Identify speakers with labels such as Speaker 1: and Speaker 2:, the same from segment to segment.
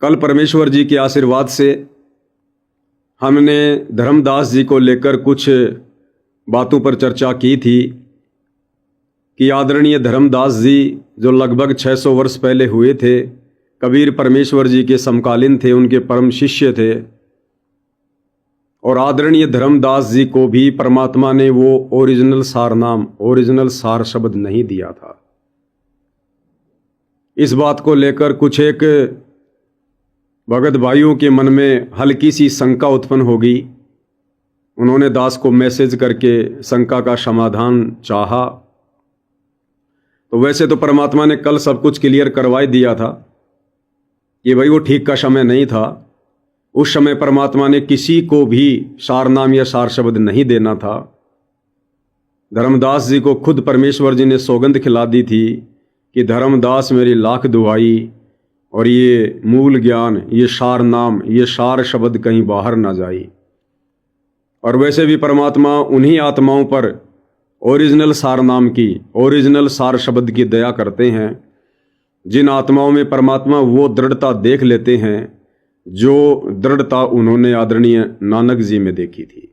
Speaker 1: कल परमेश्वर जी के आशीर्वाद से हमने धर्मदास जी को लेकर कुछ बातों पर चर्चा की थी कि आदरणीय धर्मदास जी जो लगभग 600 वर्ष पहले हुए थे, कबीर परमेश्वर जी के समकालीन थे, उनके परम शिष्य थे। और आदरणीय धर्मदास जी को भी परमात्मा ने वो ओरिजिनल सार नाम, ओरिजिनल सार शब्द नहीं दिया था। इस बात को लेकर कुछ एक भगत भाइयों के मन में हल्की सी शंका उत्पन्न होगी। उन्होंने दास को मैसेज करके शंका का समाधान चाहा। तो वैसे तो परमात्मा ने कल सब कुछ क्लियर करवा ही दिया था कि भाई वो ठीक का समय नहीं था। उस समय परमात्मा ने किसी को भी सार नाम या सार शब्द नहीं देना था। धर्मदास जी को खुद परमेश्वर जी ने सौगंध खिला दी थी कि धर्मदास मेरी लाख दुहाई, और ये मूल ज्ञान, ये सार नाम, ये सार शब्द कहीं बाहर ना जाए। और वैसे भी परमात्मा उन्हीं आत्माओं पर ओरिजिनल सार नाम की, ओरिजिनल सार शब्द की दया करते हैं जिन आत्माओं में परमात्मा वो दृढ़ता देख लेते हैं जो दृढ़ता उन्होंने आदरणीय नानक जी में देखी थी।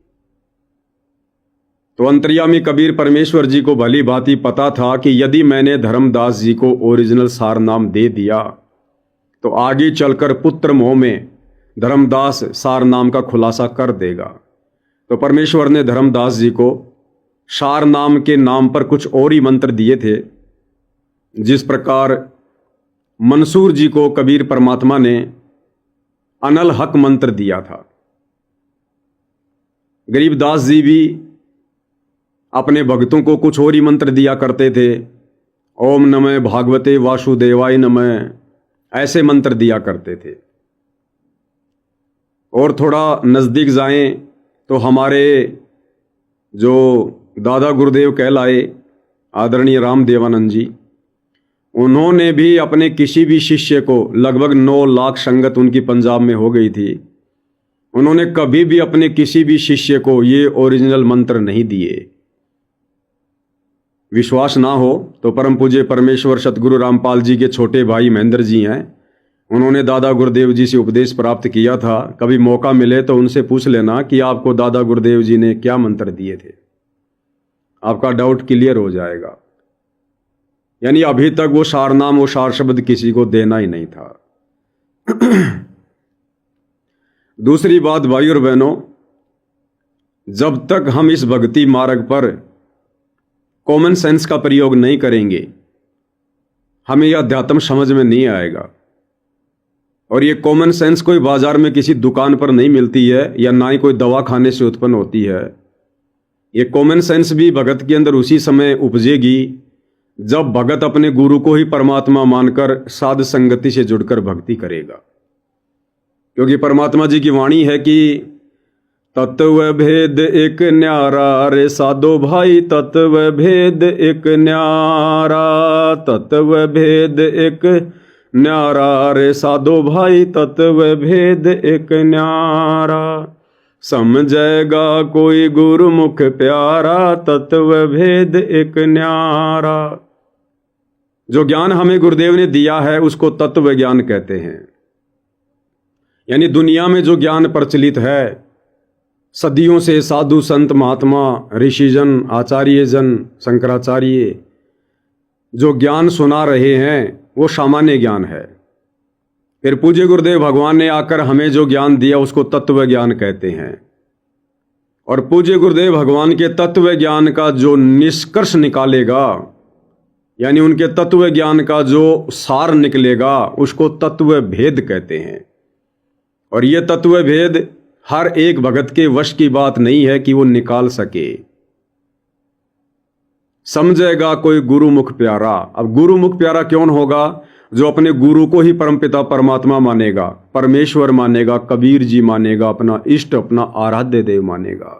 Speaker 1: तो अंतर्यामी कबीर परमेश्वर जी को भली भांति पता था कि यदि मैंने धर्मदास जी को ओरिजिनल सार नाम दे दिया तो आगे चलकर पुत्र मोह में धर्मदास सार नाम का खुलासा कर देगा। तो परमेश्वर ने धर्मदास जी को सार नाम के नाम पर कुछ और ही मंत्र दिए थे। जिस प्रकार मंसूर जी को कबीर परमात्मा ने अनल हक मंत्र दिया था, गरीबदास जी भी अपने भक्तों को कुछ और ही मंत्र दिया करते थे। ओम नमः भागवते वासुदेवाय नमः, ऐसे मंत्र दिया करते थे। और थोड़ा नज़दीक जाएं तो हमारे जो दादा गुरुदेव कहलाए आदरणीय रामदेवानंद जी, उन्होंने भी अपने किसी भी शिष्य को, लगभग 9 लाख संगत उनकी पंजाब में हो गई थी, उन्होंने कभी भी अपने किसी भी शिष्य को ये ओरिजिनल मंत्र नहीं दिए। विश्वास ना हो तो परम पूज्य परमेश्वर सतगुरु रामपाल जी के छोटे भाई महेंद्र जी हैं, उन्होंने दादा गुरुदेव जी से उपदेश प्राप्त किया था। कभी मौका मिले तो उनसे पूछ लेना कि आपको दादा गुरुदेव जी ने क्या मंत्र दिए थे, आपका डाउट क्लियर हो जाएगा। यानी अभी तक वो सार नाम, वो सार शब्द किसी को देना ही नहीं था। दूसरी बात भाई और बहनों, जब तक हम इस भक्ति मार्ग पर कॉमन सेंस का प्रयोग नहीं करेंगे, हमें यह अध्यात्म समझ में नहीं आएगा। और ये कॉमन सेंस कोई बाजार में किसी दुकान पर नहीं मिलती है, या ना ही कोई दवा खाने से उत्पन्न होती है। ये कॉमन सेंस भी भगत के अंदर उसी समय उपजेगी जब भगत अपने गुरु को ही परमात्मा मानकर साध संगति से जुड़कर भक्ति करेगा। क्योंकि परमात्मा जी की वाणी है कि तत्व भेद एक न्यारा रे साधो भाई, तत्व भेद एक न्यारा, तत्व भेद एक न्यारा रे साधो भाई, तत्व भेद एक न्यारा, समझेगा कोई गुरुमुख प्यारा, तत्व भेद एक न्यारा। जो ज्ञान हमें गुरुदेव ने दिया है उसको तत्व ज्ञान कहते हैं। यानी दुनिया में जो ज्ञान प्रचलित है, सदियों से साधु संत महात्मा ऋषिजन आचार्यजन शंकराचार्य जो ज्ञान सुना रहे हैं वो सामान्य ज्ञान है। फिर पूज्य गुरुदेव भगवान ने आकर हमें जो ज्ञान दिया उसको तत्व ज्ञान कहते हैं। और पूज्य गुरुदेव भगवान के तत्व ज्ञान का जो निष्कर्ष निकालेगा, यानी उनके तत्व ज्ञान का जो सार निकलेगा, उसको तत्व भेद कहते हैं। और ये तत्व भेद हर एक भगत के वश की बात नहीं है कि वो निकाल सके। समझेगा कोई गुरुमुख प्यारा। अब गुरुमुख प्यारा कौन होगा? जो अपने गुरु को ही परमपिता परमात्मा मानेगा, परमेश्वर मानेगा, कबीर जी मानेगा, अपना इष्ट, अपना आराध्य देव मानेगा,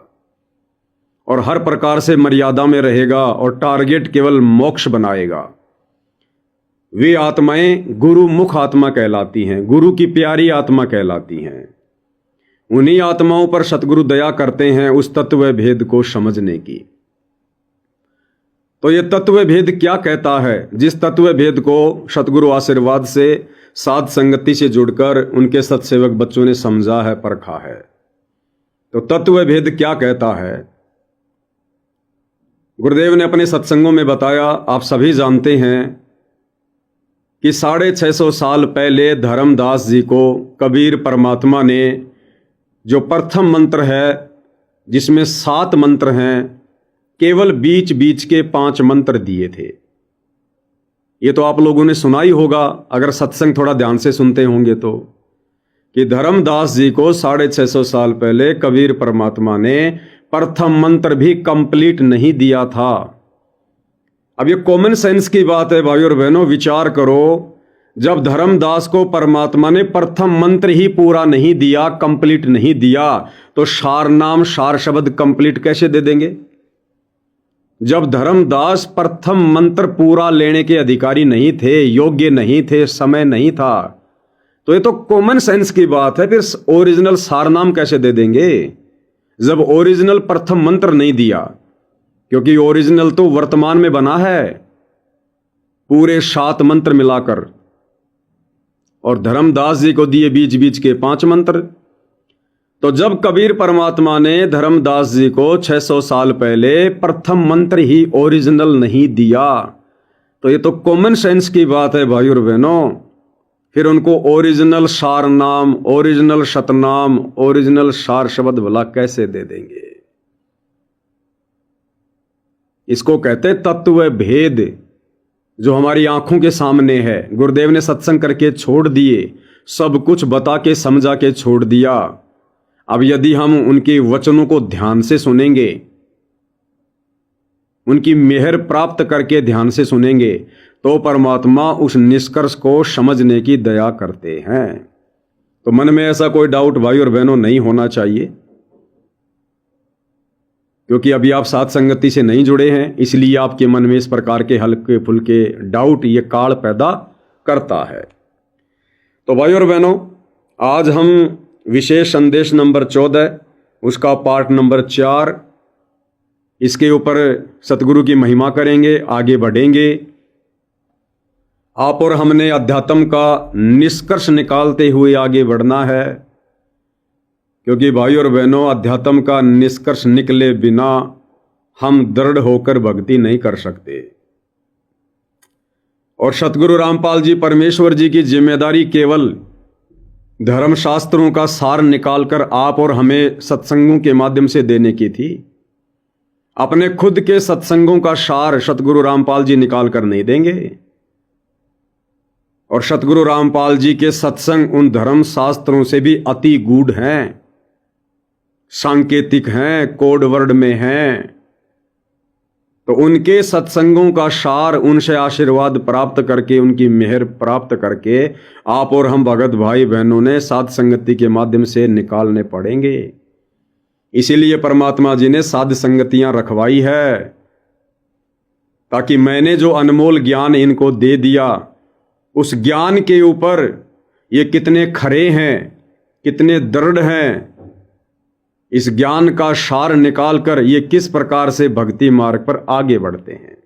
Speaker 1: और हर प्रकार से मर्यादा में रहेगा और टारगेट केवल मोक्ष बनाएगा। वे आत्माएं गुरुमुख आत्मा कहलाती हैं, गुरु की प्यारी आत्मा कहलाती हैं। उन्हीं आत्माओं पर सतगुरु दया करते हैं उस तत्व भेद को समझने की। तो ये तत्व भेद क्या कहता है? जिस तत्व भेद को सतगुरु आशीर्वाद से साध संगति से जुड़कर उनके सत्सेवक बच्चों ने समझा है, परखा है। तो तत्व भेद क्या कहता है? गुरुदेव ने अपने सत्संगों में बताया, आप सभी जानते हैं कि 650 साल पहले धर्मदास जी को कबीर परमात्मा ने जो प्रथम मंत्र है, जिसमें 7 मंत्र हैं, केवल बीच बीच के 5 मंत्र दिए थे। ये तो आप लोगों ने सुना ही होगा अगर सत्संग थोड़ा ध्यान से सुनते होंगे तो, कि धर्मदास जी को 650 साल पहले कबीर परमात्मा ने प्रथम मंत्र भी कंप्लीट नहीं दिया था। अब ये कॉमन सेंस की बात है भाइयों और बहनों, विचार करो, जब धर्मदास को परमात्मा ने प्रथम मंत्र ही पूरा नहीं दिया, कंप्लीट नहीं दिया, तो सार नाम सार शब्द कंप्लीट कैसे दे देंगे? जब धर्मदास प्रथम मंत्र पूरा लेने के अधिकारी नहीं थे, योग्य नहीं थे, समय नहीं था, तो ये तो कॉमन सेंस की बात है, फिर ओरिजिनल सार नाम कैसे दे देंगे जब ओरिजिनल प्रथम मंत्र नहीं दिया? क्योंकि ओरिजिनल तो वर्तमान में बना है, पूरे 7 मंत्र मिलाकर, और धर्मदास जी को दिए बीच बीच के 5 मंत्र। तो जब कबीर परमात्मा ने धर्मदास जी को 600 साल पहले प्रथम मंत्र ही ओरिजिनल नहीं दिया, तो ये तो कॉमन सेंस की बात है भाइयों और बहनों, फिर उनको ओरिजिनल सार नाम, ओरिजिनल शतनाम, ओरिजिनल सार शब्द भला कैसे दे देंगे? इसको कहते तत्व भेद, जो हमारी आंखों के सामने है। गुरुदेव ने सत्संग करके छोड़ दिए, सब कुछ बता के समझा के छोड़ दिया। अब यदि हम उनके वचनों को ध्यान से सुनेंगे, उनकी मेहर प्राप्त करके ध्यान से सुनेंगे, तो परमात्मा उस निष्कर्ष को समझने की दया करते हैं। तो मन में ऐसा कोई डाउट भाई और बहनों नहीं होना चाहिए, क्योंकि अभी आप साथ संगति से नहीं जुड़े हैं, इसलिए आपके मन में इस प्रकार के हल्के फुल्के डाउट ये काल पैदा करता है। तो भाई और बहनों, आज हम विशेष संदेश नंबर 14, उसका पार्ट नंबर 4, इसके ऊपर सतगुरु की महिमा करेंगे, आगे बढ़ेंगे। आप और हमने अध्यात्म का निष्कर्ष निकालते हुए आगे बढ़ना है, क्योंकि भाई और बहनों, अध्यात्म का निष्कर्ष निकले बिना हम दृढ़ होकर भक्ति नहीं कर सकते। और सतगुरु रामपाल जी परमेश्वर जी की जिम्मेदारी केवल धर्मशास्त्रों का सार निकालकर आप और हमें सत्संगों के माध्यम से देने की थी। अपने खुद के सत्संगों का सार सतगुरु रामपाल जी निकाल कर नहीं देंगे, और सतगुरु रामपाल जी के सत्संग उन धर्म शास्त्रों से भी अति गूढ़ हैं, सांकेतिक हैं, कोड वर्ड में हैं। तो उनके सत्संगों का सार, उनसे आशीर्वाद प्राप्त करके, उनकी मेहर प्राप्त करके आप और हम भगत भाई बहनों ने साध संगति के माध्यम से निकालने पड़ेंगे। इसीलिए परमात्मा जी ने साध संगतियां रखवाई है, ताकि मैंने जो अनमोल ज्ञान इनको दे दिया, उस ज्ञान के ऊपर ये कितने खरे हैं, कितने दृढ़ हैं, इस ज्ञान का सार निकालकर ये किस प्रकार से भक्ति मार्ग पर आगे बढ़ते हैं।